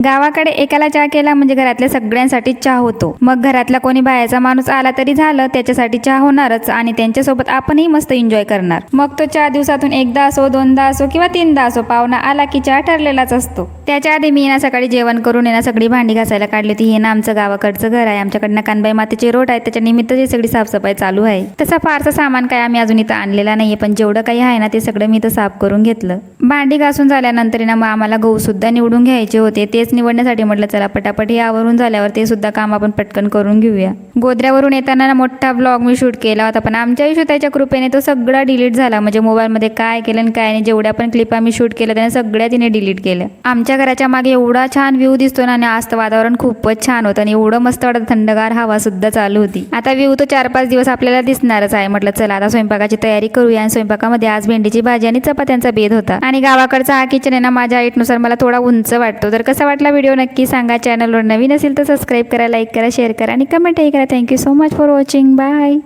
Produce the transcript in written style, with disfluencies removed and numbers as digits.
गावाकडे एकाला चहा केला म्हणजे घरातल्या सगळ्यांसाठी चहा होतो. मग घरातला कोणी बाहेरचा माणूस आला तरी झालं, त्याच्यासाठी चहा होणारच आणि त्यांच्यासोबत आपणही मस्त एन्जॉय करणार. मग तो चहा दिवसातून एकदा असो, दोनदा असो किंवा तीनदा असो, पाहुणा आला की चहा ठरलेलाच असतो. त्याच्या आधी मी सकाळी जेवण करून सगळी भांडी घासायला काढली होती. हे ना आमचं गावाकडचं घर आहे. आमच्याकडनं कानबाई मातेचे रोट आहेत, त्याच्या निमित्त ही सगळी साफसफाई चालू आहे. तसा फारसा सामान काय आम्ही अजून इथं आणलेला नाहीये, पण जेवढं काही आहे ना ते सगळं मी इथं साफ करून घेतलं. भांडी घासून झाल्यानंतर मग आम्हाला गहू सुद्धा निवडून घ्यायचे होते. तेच निवडण्यासाठी म्हटलं चला पटापट हे आवरून झाल्यावर ते सुद्धा काम आपण पटकन करून घेऊया. गोधऱ्यावरून येताना मोठा ब्लॉग मी शूट केला होता, पण आमच्या ईशूताईच्या कृपेने तो सगळा डिलीट झाला. म्हणजे मोबाईलमध्ये काय केलं आणि काय नाही, जेवढ्या पण क्लिप आम्ही शूट केलं त्याने सगळ्या तिने डिलीट केलं. आमच्या घराच्या मागे एवढा छान व्ह्यू दिसतो ना, आणि आज तर वातावरण खूपच छान होतं आणि एवढं मस्त वाटत, थंडगार हवा सुद्धा चालू होती. आता व्ह्यू तो 4-5 दिवस आपल्याला दिसणारच आहे. म्हटलं चला आता स्वयंपाकाची तयारी करूया. आणि स्वयंपाकामध्ये आज भेंडीची भाजी आणि चपात्यांचा बेत होता. आणि गावाकडचा हा किचन आहे ना, माझ्या हाईटनुसार मला थोडा उंच वाटतो. तर कसा वाटला व्हिडिओ नक्की सांगा. चॅनलवर नवीन असेल तर सबस्क्राईब करा, लाईक करा, शेअर करा आणि कमेंटही करा. Thank you so much for watching. Bye.